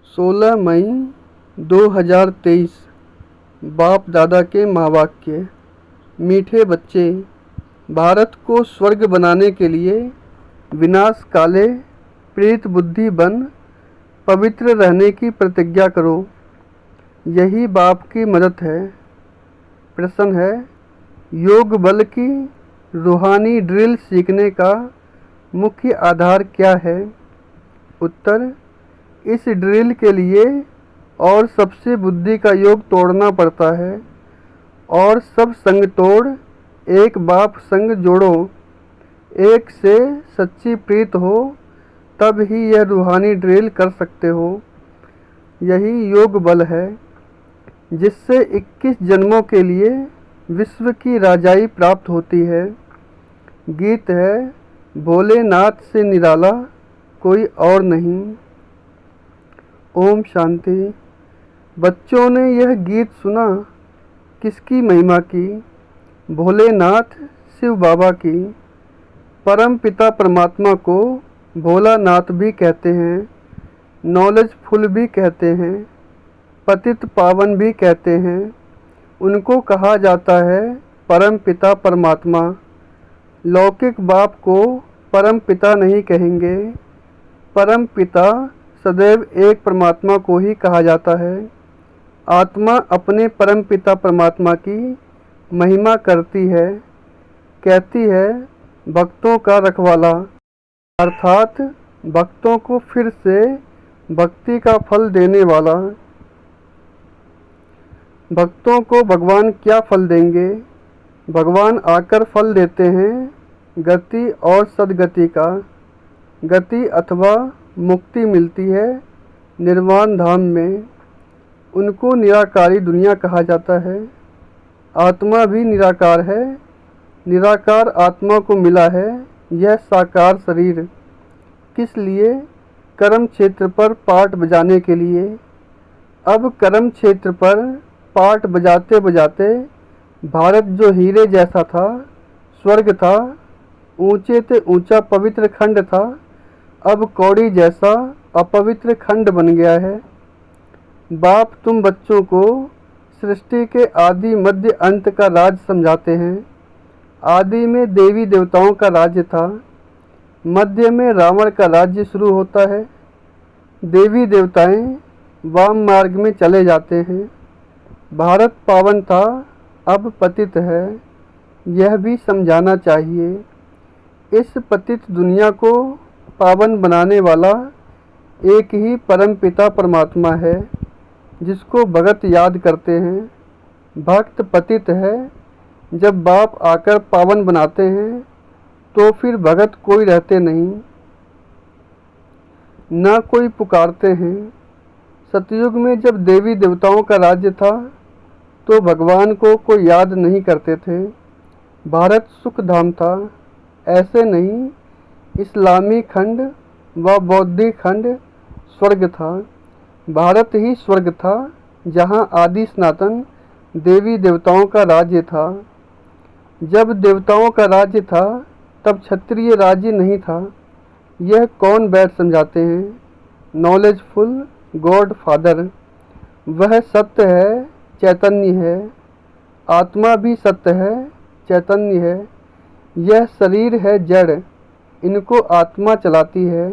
16 मई 2023। बाप दादा के महावाक्य। मीठे बच्चे, भारत को स्वर्ग बनाने के लिए विनाश काले प्रेत बुद्धि बन पवित्र रहने की प्रतिज्ञा करो। यही बाप की मदद है। प्रश्न है, योग बल की रूहानी ड्रिल सीखने का मुख्य आधार क्या है? उत्तर, इस ड्रिल के लिए और सबसे बुद्धि का योग तोड़ना पड़ता है और सब संग तोड़ एक बाप संग जोड़ो, एक से सच्ची प्रीत हो, तब ही यह रूहानी ड्रिल कर सकते हो। यही योग बल है जिससे 21 जन्मों के लिए विश्व की राजाई प्राप्त होती है। गीत है, भोलेनाथ से निराला कोई और नहीं। ओम शांति। बच्चों ने यह गीत सुना, किसकी महिमा की? भोलेनाथ शिव बाबा की। परम पिता परमात्मा को भोलानाथ भी कहते हैं, नॉलेजफुल भी कहते हैं, पतित पावन भी कहते हैं। उनको कहा जाता है परम पिता परमात्मा। लौकिक बाप को परम पिता नहीं कहेंगे। परम पिता सदैव एक परमात्मा को ही कहा जाता है। आत्मा अपने परम पिता परमात्मा की महिमा करती है, कहती है भक्तों का रखवाला, अर्थात भक्तों को फिर से भक्ति का फल देने वाला। भक्तों को भगवान क्या फल देंगे? भगवान आकर फल देते हैं गति और सद्गति का। गति अथवा मुक्ति मिलती है निर्वाण धाम में। उनको निराकारी दुनिया कहा जाता है। आत्मा भी निराकार है। निराकार आत्मा को मिला है यह साकार शरीर। किस लिए? कर्म क्षेत्र पर पाठ बजाने के लिए। अब कर्म क्षेत्र पर पाठ बजाते बजाते भारत जो हीरे जैसा था, स्वर्ग था, ऊंचे से ऊंचा पवित्र खंड था, अब कौड़ी जैसा अपवित्र खंड बन गया है। बाप तुम बच्चों को सृष्टि के आदि मध्य अंत का राज समझाते हैं। आदि में देवी देवताओं का राज्य था, मध्य में रावण का राज्य शुरू होता है। देवी देवताएं वाम मार्ग में चले जाते हैं। भारत पावन था, अब पतित है, यह भी समझाना चाहिए। इस पतित दुनिया को पावन बनाने वाला एक ही परम पिता परमात्मा है, जिसको भगत याद करते हैं। भक्त पतित है। जब बाप आकर पावन बनाते हैं तो फिर भगत कोई रहते नहीं, न कोई पुकारते हैं। सतयुग में जब देवी देवताओं का राज्य था तो भगवान को कोई याद नहीं करते थे। भारत सुख धाम था। ऐसे नहीं, इस्लामी खंड व बौद्धिक खंड स्वर्ग था। भारत ही स्वर्ग था जहाँ आदि सनातन देवी देवताओं का राज्य था। जब देवताओं का राज्य था तब क्षत्रिय राज्य नहीं था। यह कौन बैठ समझाते हैं? Knowledgeful God father. वह सत्य है, चैतन्य है। आत्मा भी सत्य है, चैतन्य है। यह शरीर है जड़, इनको आत्मा चलाती है।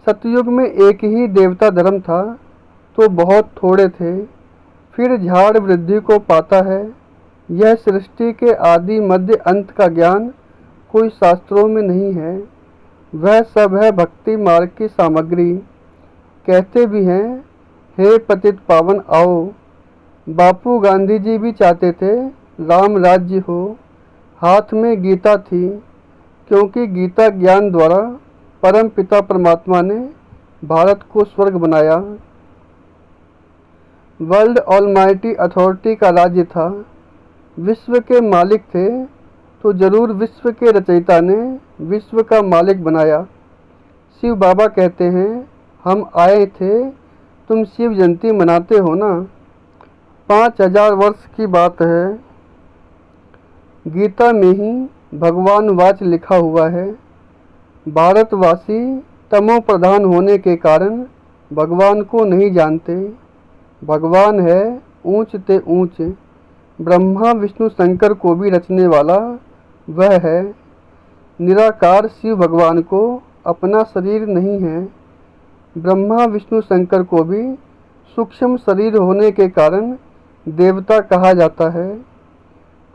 सतयुग में एक ही देवता धर्म था तो बहुत थोड़े थे, फिर झाड़ वृद्धि को पाता है। यह सृष्टि के आदि मध्य अंत का ज्ञान कोई शास्त्रों में नहीं है। वह सब है भक्ति मार्ग की सामग्री। कहते भी हैं, हे पतित पावन आओ। बापू गांधी जी भी चाहते थे राम राज्य हो। हाथ में गीता थी, क्योंकि गीता ज्ञान द्वारा परम पिता परमात्मा ने भारत को स्वर्ग बनाया। वर्ल्ड ऑलमाइटी अथॉरिटी का राज्य था। विश्व के मालिक थे तो जरूर विश्व के रचयिता ने विश्व का मालिक बनाया। शिव बाबा कहते हैं, हम आए थे, तुम शिव जयंती मनाते हो ना। 5000 वर्ष की बात है। गीता में ही भगवान वाच लिखा हुआ है। भारतवासी तमो प्रधान होने के कारण भगवान को नहीं जानते। भगवान है ऊंच ते ऊंच, ब्रह्मा विष्णु शंकर को भी रचने वाला वह है। निराकार शिव भगवान को अपना शरीर नहीं है। ब्रह्मा विष्णु शंकर को भी सूक्ष्म शरीर होने के कारण देवता कहा जाता है।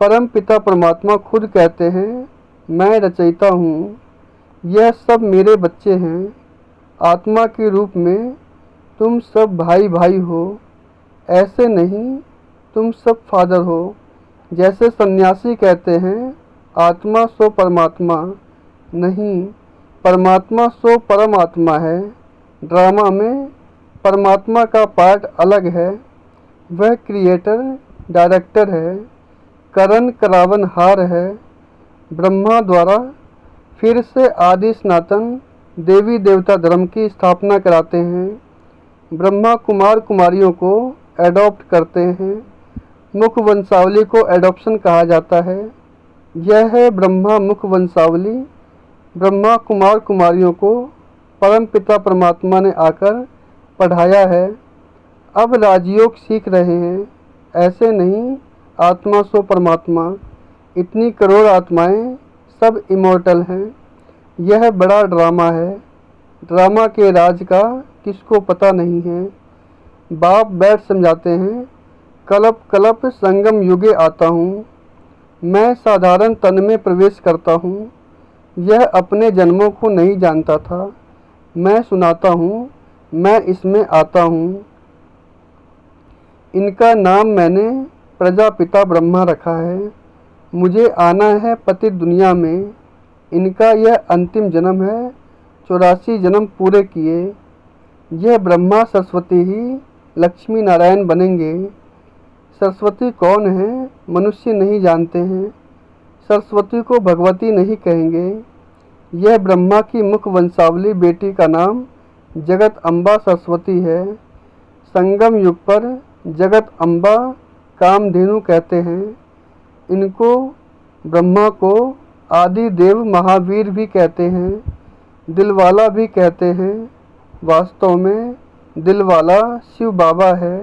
परम पिता परमात्मा खुद कहते हैं, मैं रचयिता हूँ, यह सब मेरे बच्चे हैं। आत्मा के रूप में तुम सब भाई भाई हो, ऐसे नहीं तुम सब फादर हो। जैसे सन्यासी कहते हैं, आत्मा सो परमात्मा, नहीं, परमात्मा सो परमात्मा है। ड्रामा में परमात्मा का पार्ट अलग है, वह क्रिएटर डायरेक्टर है, करण करावन हार है। ब्रह्मा द्वारा फिर से आदि सनातन देवी देवता धर्म की स्थापना कराते हैं। ब्रह्मा कुमार कुमारियों को एडॉप्ट करते हैं। मुख वंशावली को एडॉप्शन कहा जाता है। यह है ब्रह्मा मुख वंशावली। ब्रह्मा कुमार कुमारियों को परम पिता परमात्मा ने आकर पढ़ाया है। अब राजयोग सीख रहे हैं। ऐसे नहीं आत्मा सो परमात्मा, इतनी करोड़ आत्माएं सब इमोर्टल हैं। यह बड़ा ड्रामा है। ड्रामा के राज का किसको पता नहीं है। बाप बैठ समझाते हैं, कल्प कल्प संगम युगे आता हूँ, मैं साधारण तन में प्रवेश करता हूँ। यह अपने जन्मों को नहीं जानता था। मैं सुनाता हूँ, मैं इसमें आता हूँ। इनका नाम मैंने प्रजापिता ब्रह्मा रखा है। मुझे आना है पतित दुनिया में। इनका यह अंतिम जन्म है, 84 जन्म पूरे किए। यह ब्रह्मा सरस्वती ही लक्ष्मी नारायण बनेंगे। सरस्वती कौन है मनुष्य नहीं जानते हैं। सरस्वती को भगवती नहीं कहेंगे। यह ब्रह्मा की मुख वंशावली बेटी का नाम जगत अम्बा सरस्वती है। संगम युग पर जगत अम्बा कामधेनु कहते हैं। इनको ब्रह्मा को आदि देव महावीर भी कहते हैं, दिलवाला भी कहते हैं। वास्तव में दिलवाला शिव बाबा है।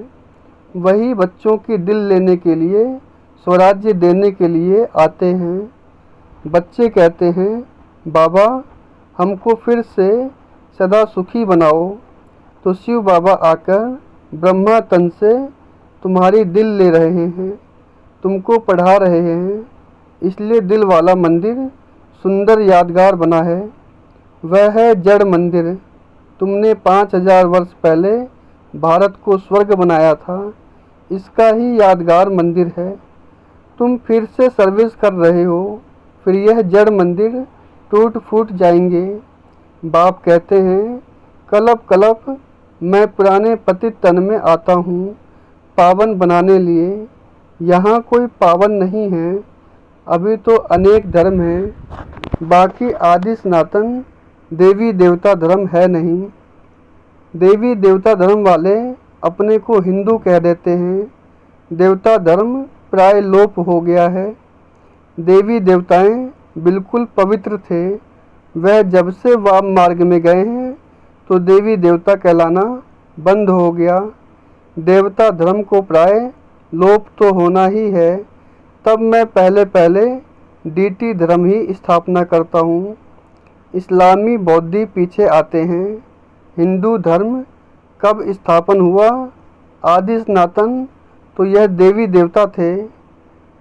वही बच्चों की दिल लेने के लिए, स्वराज्य देने के लिए आते हैं। बच्चे कहते हैं, बाबा हमको फिर से सदा सुखी बनाओ। तो शिव बाबा आकर ब्रह्मा तन से तुम्हारी दिल ले रहे हैं, तुमको पढ़ा रहे हैं। इसलिए दिल वाला मंदिर सुंदर यादगार बना है। वह है जड़ मंदिर। तुमने 5000 वर्ष पहले भारत को स्वर्ग बनाया था, इसका ही यादगार मंदिर है। तुम फिर से सर्विस कर रहे हो, फिर यह जड़ मंदिर टूट फूट जाएंगे। बाप कहते हैं, कल्प कल्प मैं पुराने पतित तन में आता हूँ पावन बनाने लिए। यहाँ कोई पावन नहीं है, अभी तो अनेक धर्म हैं। बाकी आदि सनातन देवी देवता धर्म है नहीं। देवी देवता धर्म वाले अपने को हिंदू कह देते हैं। देवता धर्म प्राय लोप हो गया है। देवी देवताएं बिल्कुल पवित्र थे। वह जब से वाम मार्ग में गए हैं तो देवी देवता कहलाना बंद हो गया। देवता धर्म को प्राय लोप तो होना ही है। तब मैं पहले पहले डीटी धर्म ही स्थापना करता हूँ। इस्लामी बौद्धि पीछे आते हैं। हिंदू धर्म कब स्थापन हुआ? आदि सनातन तो यह देवी देवता थे।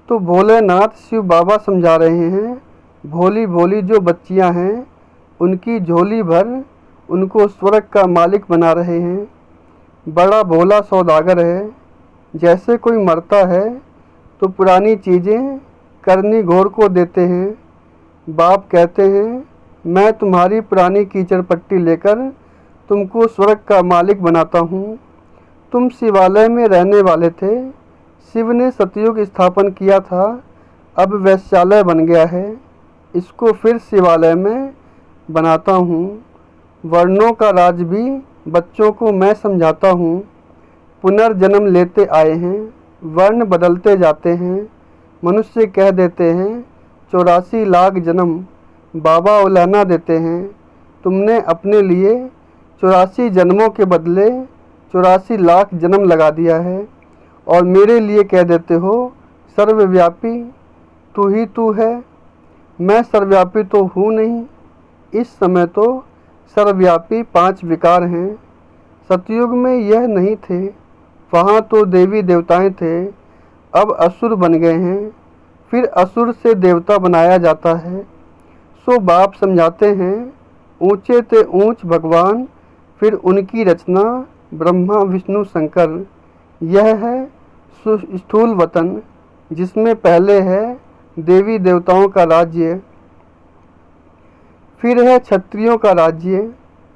तो भोलेनाथ शिव बाबा समझा रहे हैं, भोली भोली जो बच्चियां हैं उनकी झोली भर उनको स्वर्ग का मालिक बना रहे हैं। बड़ा भोला सौदागर है। जैसे कोई मरता है तो पुरानी चीज़ें करनी घोर को देते हैं। बाप कहते हैं, मैं तुम्हारी पुरानी कीचड़ पट्टी लेकर तुमको स्वर्ग का मालिक बनाता हूँ। तुम शिवालय में रहने वाले थे। शिव ने सतयुग स्थापन किया था, अब वैश्यालय बन गया है। इसको फिर शिवालय में बनाता हूँ। वर्णों का राज भी बच्चों को मैं समझाता हूँ। पुनर्जन्म लेते आए हैं, वर्ण बदलते जाते हैं। मनुष्य कह देते हैं 84 लाख जन्म। बाबा उलाना देते हैं, तुमने अपने लिए 84 जन्मों के बदले 84 लाख जन्म लगा दिया है और मेरे लिए कह देते हो सर्वव्यापी तू ही तू है। मैं सर्वव्यापी तो हूँ नहीं। इस समय तो सर्वव्यापी 5 विकार हैं। सतयुग में यह नहीं थे, वहाँ तो देवी देवताएं थे, अब असुर बन गए हैं, फिर असुर से देवता बनाया जाता है। सो बाप समझाते हैं ऊंचे ते ऊंच भगवान, फिर उनकी रचना ब्रह्मा विष्णु शंकर। यह है स्थूल वतन, जिसमें पहले है देवी देवताओं का राज्य, फिर है क्षत्रियों का राज्य,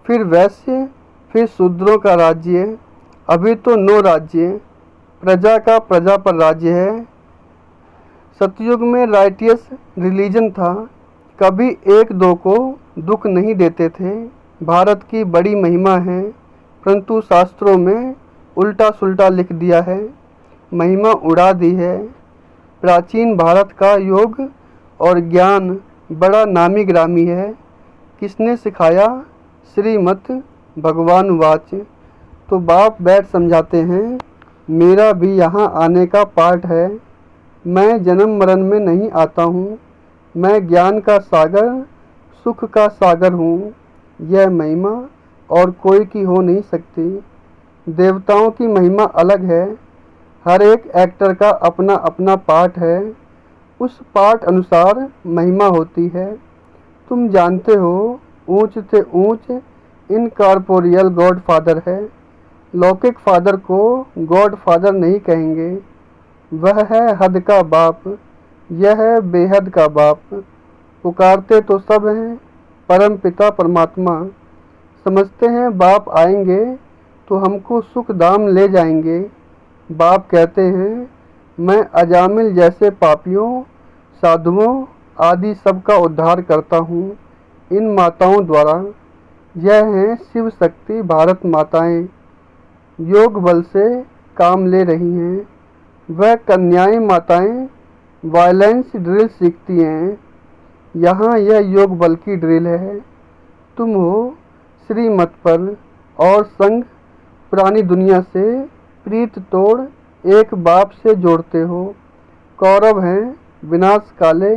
फिर वैश्य, फिर शूद्रों का राज्य। अभी तो 9 राज्य, प्रजा का प्रजा पर राज्य है। सतयुग में राइटियस रिलीजन था, कभी 1-2 को दुख नहीं देते थे। भारत की बड़ी महिमा है, परंतु शास्त्रों में उल्टा सुल्टा लिख दिया है, महिमा उड़ा दी है। प्राचीन भारत का योग और ज्ञान बड़ा नामी ग्रामी है। किसने सिखाया? श्रीमद् भगवान वाच। तो बाप बैठ समझाते हैं मेरा भी यहाँ आने का पार्ट है। मैं जन्म मरण में नहीं आता हूँ, मैं ज्ञान का सागर सुख का सागर हूँ। यह महिमा और कोई की हो नहीं सकती। देवताओं की महिमा अलग है, हर एक एक्टर का अपना अपना पार्ट है, उस पार्ट अनुसार महिमा होती है। तुम जानते हो ऊंच से ऊंच इनकॉर्पोरियल गॉड फादर है। लौकिक फादर को गॉड फादर नहीं कहेंगे, वह है हद का बाप, यह है बेहद का बाप। पुकारते तो सब हैं परम पिता परमात्मा। समझते हैं बाप आएंगे तो हमको सुख धाम ले जाएंगे। बाप कहते हैं मैं अजामिल जैसे पापियों साधुओं आदि सबका उद्धार करता हूँ इन माताओं द्वारा। यह हैं शिव शक्ति भारत माताएं, योग बल से काम ले रही हैं। वह कन्याएं माताएं वायलेंस ड्रिल सीखती हैं, यहाँ यह योग बल की ड्रिल है। तुम हो श्रीमत पर और संग पुरानी दुनिया से प्रीत तोड़ एक बाप से जोड़ते हो। कौरव हैं विनाश काले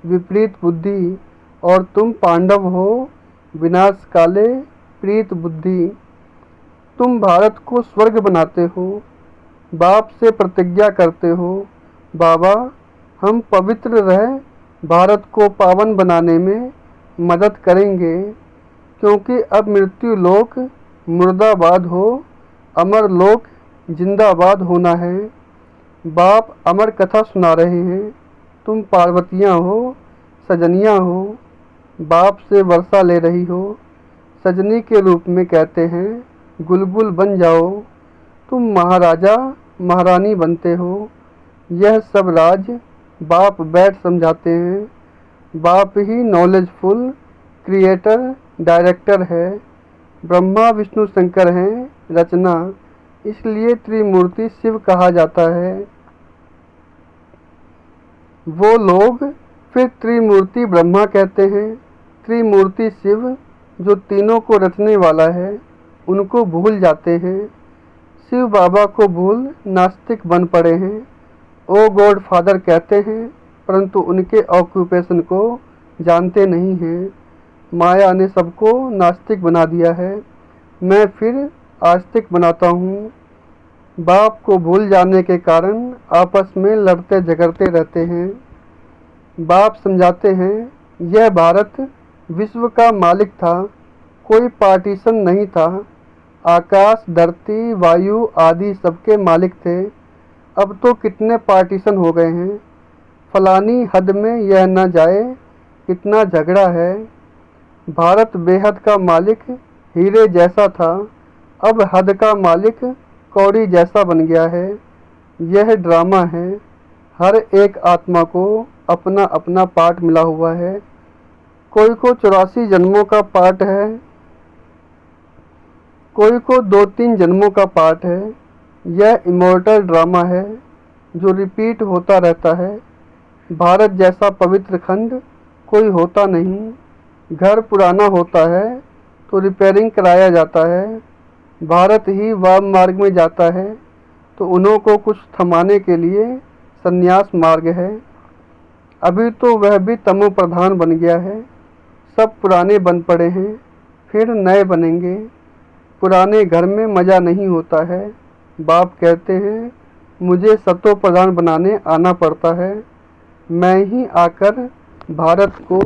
विपरीत बुद्धि, और तुम पांडव हो विनाश काले प्रीत बुद्धि। तुम भारत को स्वर्ग बनाते हो, बाप से प्रतिज्ञा करते हो बाबा हम पवित्र रह भारत को पावन बनाने में मदद करेंगे, क्योंकि अब मृत्यु लोक मुर्दाबाद हो, अमर लोक जिंदाबाद होना है। बाप अमर कथा सुना रहे हैं, तुम पार्वतियाँ हो सजनियाँ हो, बाप से वर्षा ले रही हो। सजनी के रूप में कहते हैं गुलगुल बन जाओ, तुम महाराजा महारानी बनते हो। यह सब राज बाप बैठ समझाते हैं। बाप ही नॉलेजफुल क्रिएटर डायरेक्टर है। ब्रह्मा विष्णु शंकर हैं रचना, इसलिए त्रिमूर्ति शिव कहा जाता है। वो लोग फिर त्रिमूर्ति ब्रह्मा कहते हैं। त्रिमूर्ति शिव जो तीनों को रचने वाला है उनको भूल जाते हैं। शिव बाबा को भूल नास्तिक बन पड़े हैं। ओ गॉड फादर कहते हैं, परंतु उनके ऑक्यूपेशन को जानते नहीं हैं। माया ने सबको नास्तिक बना दिया है, मैं फिर आस्तिक बनाता हूँ। बाप को भूल जाने के कारण आपस में लड़ते झगड़ते रहते हैं। बाप समझाते हैं यह भारत विश्व का मालिक था, कोई पार्टीशन नहीं था। आकाश धरती वायु आदि सबके मालिक थे, अब तो कितने पार्टीशन हो गए हैं। फलानी हद में यह न जाए, कितना झगड़ा है। भारत बेहद का मालिक हीरे जैसा था, अब हद का मालिक कौड़ी जैसा बन गया है। यह ड्रामा है, हर एक आत्मा को अपना अपना पार्ट मिला हुआ है। कोई को 84 जन्मों का पार्ट है, कोई को 2-3 जन्मों का पार्ट है। यह इमोर्टल ड्रामा है जो रिपीट होता रहता है। भारत जैसा पवित्र खंड कोई होता नहीं। घर पुराना होता है तो रिपेयरिंग कराया जाता है। भारत ही वाम मार्ग में जाता है तो उन्हों को कुछ थमाने के लिए संन्यास मार्ग है। अभी तो वह भी तमो प्रधान बन गया है। सब पुराने बन पड़े हैं, फिर नए बनेंगे। पुराने घर में मज़ा नहीं होता है। बाप कहते हैं मुझे सतो प्रधान बनाने आना पड़ता है। मैं ही आकर भारत को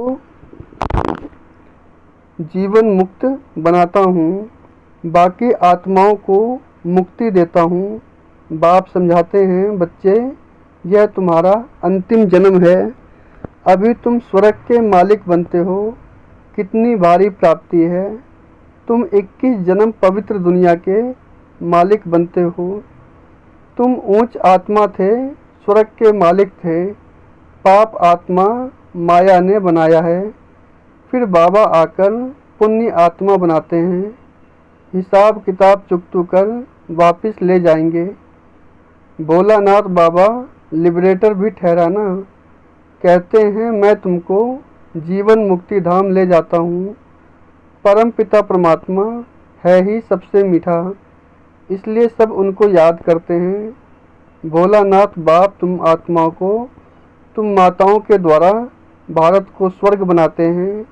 जीवन मुक्त बनाता हूँ, बाकी आत्माओं को मुक्ति देता हूँ। बाप समझाते हैं बच्चे, यह तुम्हारा अंतिम जन्म है। अभी तुम स्वर्ग के मालिक बनते हो। कितनी भारी प्राप्ति है। तुम 21 जन्म पवित्र दुनिया के मालिक बनते हो। तुम ऊंच आत्मा थे, स्वर्ग के मालिक थे। पाप आत्मा माया ने बनाया है। फिर बाबा आकर पुण्य आत्मा बनाते हैं। हिसाब किताब चुकतू कर वापस ले जाएंगे। भोलानाथ बाबा लिबरेटर भी ठहराना। कहते हैं मैं तुमको जीवन मुक्ति धाम ले जाता हूँ। परम पिता परमात्मा है ही सबसे मीठा, इसलिए सब उनको याद करते हैं। भोलानाथ बाप तुम आत्माओं को, तुम माताओं के द्वारा भारत को स्वर्ग बनाते हैं,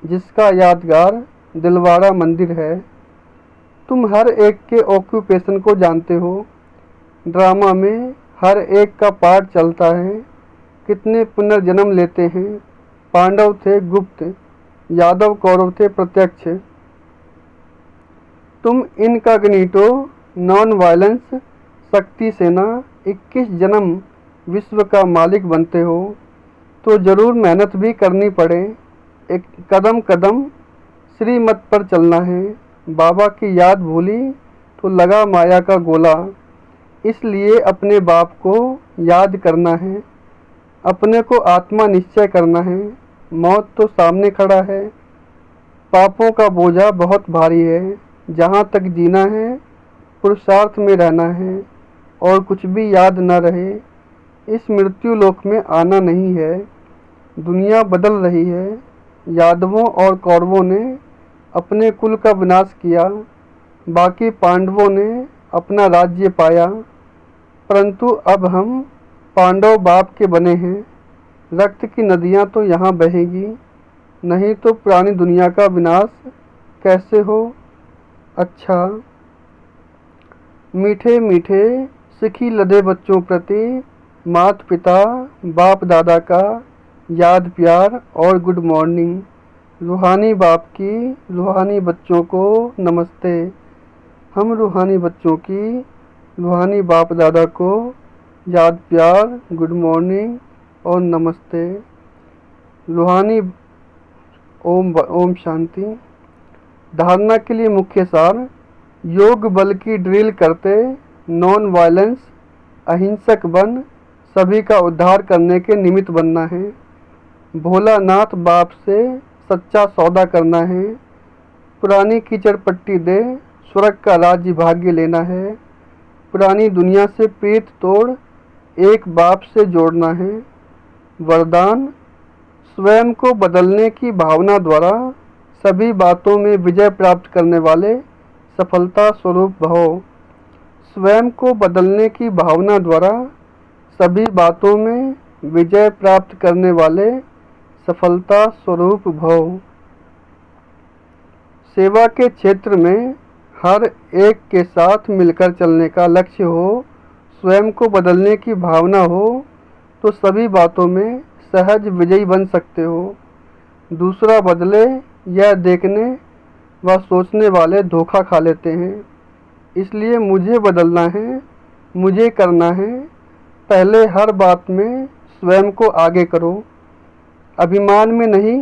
जिसका यादगार दिलवाड़ा मंदिर है। तुम हर एक के ऑक्यूपेशन को जानते हो। ड्रामा में हर एक का पार्ट चलता है। कितने पुनर्जन्म लेते हैं। पांडव थे गुप्त, यादव कौरव थे प्रत्यक्ष। तुम इनकॉग्निटो नॉन वायलेंस शक्ति सेना 21 जन्म विश्व का मालिक बनते हो, तो ज़रूर मेहनत भी करनी पड़े। एक कदम कदम श्रीमत पर चलना है। बाबा की याद भूली तो लगा माया का गोला। इसलिए अपने बाप को याद करना है, अपने को आत्मा निश्चय करना है। मौत तो सामने खड़ा है। पापों का बोझा बहुत भारी है। जहाँ तक जीना है पुरुषार्थ में रहना है, और कुछ भी याद न रहे। इस मृत्यु लोक में आना नहीं है। दुनिया बदल रही है। यादवों और कौरवों ने अपने कुल का विनाश किया, बाकी पांडवों ने अपना राज्य पाया। परंतु अब हम पांडव बाप के बने हैं। रक्त की नदियाँ तो यहाँ बहेगी, नहीं तो पुरानी दुनिया का विनाश कैसे हो। अच्छा, मीठे मीठे सिखी लदे बच्चों प्रति माता पिता बाप दादा का याद प्यार और गुड मॉर्निंग। रूहानी बाप की रूहानी बच्चों को नमस्ते। हम रूहानी बच्चों की रूहानी बाप दादा को याद प्यार, गुड मॉर्निंग और नमस्ते। रूहानी ओम शांति। धारणा के लिए मुख्य सार, योग बल की ड्रिल करते नॉन वायलेंस अहिंसक बन सभी का उद्धार करने के निमित्त बनना है। भोलानाथ बाप से सच्चा सौदा करना है। पुरानी कीचड़ पट्टी दे स्वर्ग का राज्य भाग्य लेना है। पुरानी दुनिया से प्रीत तोड़ एक बाप से जोड़ना है। वरदान, स्वयं को बदलने की भावना द्वारा सभी बातों में विजय प्राप्त करने वाले सफलता स्वरूप भव। स्वयं को बदलने की भावना द्वारा सभी बातों में विजय प्राप्त करने वाले सफलता स्वरूप भव। सेवा के क्षेत्र में हर एक के साथ मिलकर चलने का लक्ष्य हो, स्वयं को बदलने की भावना हो, तो सभी बातों में सहज विजयी बन सकते हो। दूसरा बदले यह देखने व सोचने वाले धोखा खा लेते हैं। इसलिए मुझे बदलना है, मुझे करना है। पहले हर बात में स्वयं को आगे करो। अभिमान में नहीं,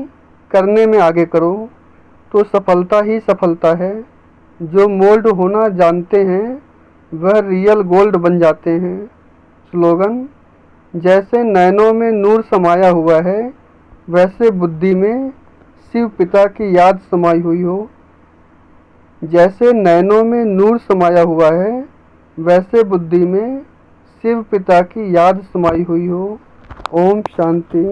करने में आगे करो, तो सफलता ही सफलता है। जो मोल्ड होना जानते हैं वह रियल गोल्ड बन जाते हैं। स्लोगन, जैसे नैनों में नूर समाया हुआ है, वैसे बुद्धि में शिव पिता की याद समाई हुई हो। जैसे नैनों में नूर समाया हुआ है, वैसे बुद्धि में शिव पिता की याद समाई हुई हो। ओम शांति।